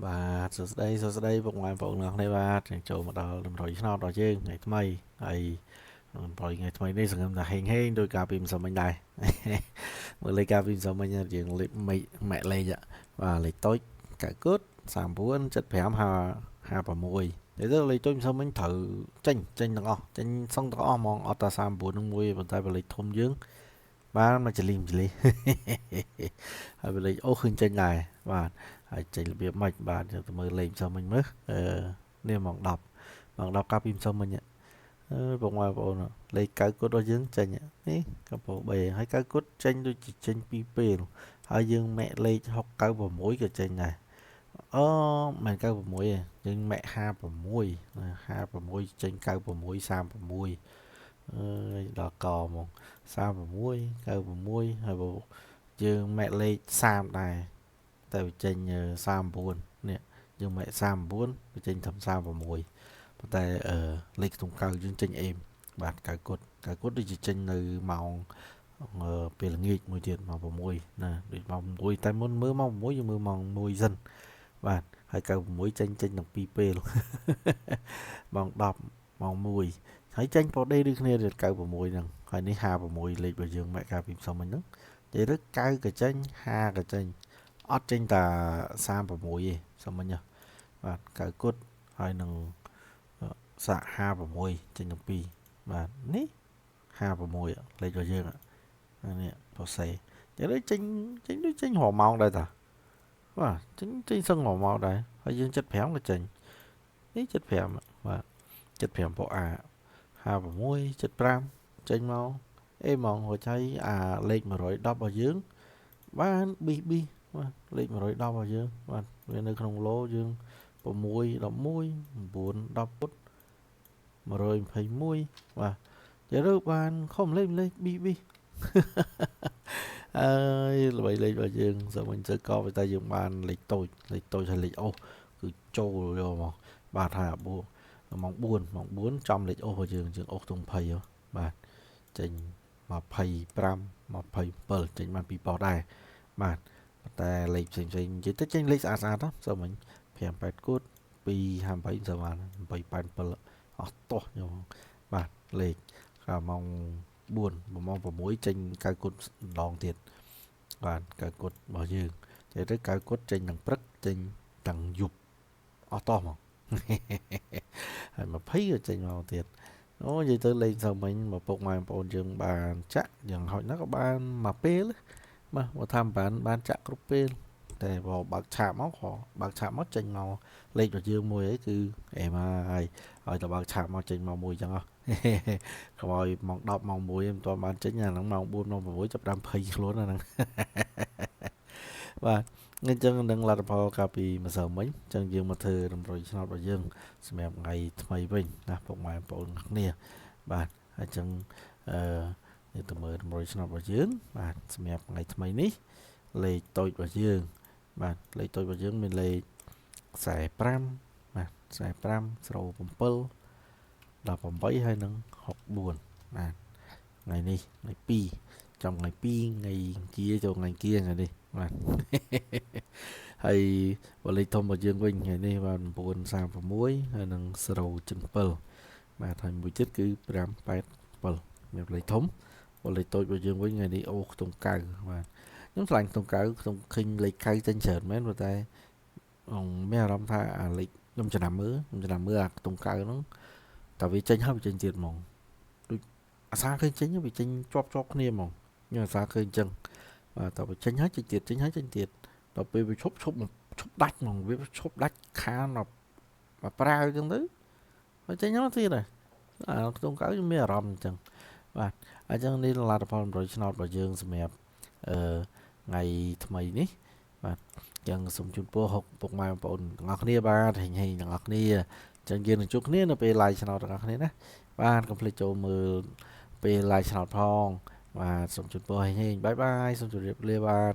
បាទសួស្ដីពុកម៉ែបងប្អូនទាំងអស់គ្នាបាទចូលមកដល់តម្រុយឆ្នោតរបស់យើងថ្ងៃថ្មីហើយតម្រុយថ្ងៃថ្មីនេះសង្ឃឹមថាហេងដោយការពីម្សិលមិញដែរមើលលេខការពីម្សិលមិញយើងលេខម៉ាក់លេខបាទលេខតូចកៅគុត39 75 56និយាយទៅលេខតូចម្សិលមិញត្រូវចេញទាំងអស់ចេញសឹងទាំងអស់ហ្មងអត់តែ39នឹងមួយប៉ុន្តែបើលេខធំយើងបានមកចលីហើយបើលេខអូឃើញចេញដែរបាទហើយចេញរបៀបម៉េចបាទយើងទៅមើលលេខម្សិលមិញមើលនេះម៉ោង10ម៉ោង10កាលពីម្សិលមិញបងប្អូនលេខកៅគុតរបស់យើងចេញនេះកំពូល3ហើយកៅគុតចេញដូចជាចេញពីពេលហើយយើងម៉ាក់លេខ696ក៏ចេញដែរអូមិន96ទេយើងម៉ាក់56ចេញ96 36ដល់កហ្មង36 96ហើយយើងម៉ាក់លេខ30ដែរតែវាចេញ39នេះយើងម៉ាក់39វាចេញត្រឹម36ប៉ុន្តែលេខក្នុងកៅយើងចេញអេមបាទកៅគុតដូចជាចេញនៅម៉ោងពេលល្ងាចមួយទៀតម៉ោង6ណាដូចម៉ោង6តែមុនមើលម៉ោង6យើងមើលម៉ោង1សិនបាទហើយ96ចេញទាំងពីរពេលម៉ោង10ម៉ោង1ហើយចេញប៉ូដេដូចគ្នាទៀត96ហ្នឹងហើយនេះ56លេខរបស់យើងម៉ាក់កាលពីផ្សំមិញហ្នឹងនិយាយទៅកៅក៏ចេញ5ក៏ចេញអត់ចេញតែ36ទេសំមិញបាទកៅគុតហើយនឹងសាក់56ចេញទាំងពីរបាទនេះ56លេខរបស់យើងនេះប៉ូសេនិយាយទៅចេញដូចចេញរហម៉ោងដែរតាបាទចេញសឹងរហម៉ោងដែរហើយយើង75ក៏ចេញនេះ75បាទ75ពួកអា56 75ចេញមកអេហ្មងរួចហើយអាលេខ110របស់យើងបានប៊ីបាទលេខ110របស់យើងបាទវានៅក្នុងឡូយើង6 11 9 10ពុត121បាទនិយាយទៅបានខំលេខប៊ីអើយល្បីលេខរបស់យើងសមិញទៅកតែយើងបានលេខតូចហើយលេខអូសគឺចូលយកមកបាទហើយអាបួម៉ោង4ចំលេខអូសរបស់យើងអូសទៅ20បាទចេញ25 27ចេញបាន2ប៉ោះដែរបាទតែលេខផ្សេងនិយាយទៅចេញលេខស្អាតទៅសមិញ58គូត258សម្រាប់887អស់តោះយកបាទលេខម៉ោង4ម៉ោង6ចេញ9គូតម្ដងទៀតបាទ9គូតរបស់យើងនិយាយទៅ9គូតចេញទាំងព្រឹកចេញទាំងយប់អស់តោះមកហើយ20ក៏ចេញមកទៀតអូនិយាយទៅលេខសមិញមកពុកម៉ែបងប្អូនយើងបានចាក់យ៉ាងហោចណាស់ក៏បានមួយពេលបាទមកថាបានចាក់គ្រប់ពេលតែបើឆាបមកចេញមកលេខរបស់យើងមួយអីគឺអេមហើយតែបើឆាបមកចេញមកមួយចឹងកុំឲ្យម៉ោង10ម៉ោង1មិនទាន់បានចេញអាហ្នឹងម៉ោង4ម៉ោង6ចាប់ដើមភ័យខ្លួនអាហ្នឹងបាទអញ្ចឹងនឹងលទ្ធផលកាលពីម្សិលមិញអញ្ចឹងយើងមកធ្វើតម្រុយឆ្នោតរបស់យើងសម្រាប់ថ្ងៃថ្មីវិញណាពុកម៉ែបងប្អូនគ្នាបាទអញ្ចឹងយើងទៅមើលតម្រុយឆ្នោតរបស់យើងបាទសម្រាប់ថ្ងៃថ្មីនេះលេខតូចរបស់យើងបាទលេខតូចរបស់យើងមានលេខ45បាទ45 07 18ហើយនឹង64បាទថ្ងៃនេះថ្ងៃ2ចំថ្ងៃ2ថ្ងៃគៀចូលថ្ងៃគៀថ្ងៃនេះបាទហើយបើលេខធំរបស់យើងវិញថ្ងៃនេះបាទ936ហើយនឹង0.7បាទហើយមួយទៀតគឺ587មានលេខធំបើលេខតូចរបស់យើងវិញថ្ងៃនេះអូខ្ទង់9បាទខ្ញុំឆ្លាញ់ខ្ទង់9ខ្ញុំឃើញលេខ9ចេញច្រើនមែនប៉ុន្តែមានអារម្មណ៍ថាអាលេខខ្ញុំចំណាំមើលអាខ្ទង់9ហ្នឹងតែវាចេញហើយវាចេញទៀតហ្មងដូចអាសាឃើញចេញវាចេញជាប់គ្នាហ្មងខ្ញុំអាសាឃើញអញ្ចឹងបាទតែវាចេញហើយចេញទៀតដល់ពេលវាឈប់ដាច់ហ្មងវាឈប់ដាច់ខានមកប្រាវអញ្ចឹងទៅហើយចេញមកទៀតហើយអាខ្ទង់9ខ្ញុំមានអារម្មណ៍អញ្ចឹងបាទអញ្ចឹងនេះលទ្ធផល100ឆ្នោតរបស់យើងសម្រាប់ថ្ងៃថ្មីនេះបាទយ៉ាងសូមជូនពរពុកម៉ែបងប្អូនទាំងអស់គ្នាបាទហេងទាំងអស់គ្នាចឹងយើងនឹងជួបគ្នានៅពេល live ឆ្នោតទាំងអស់គ្នាណាបាទកុំភ្លេចចូលមើលពេល live ឆ្នោតផងបាទសូមជូនពរហេងបាយបាយសូមជម្រាបលាបាទ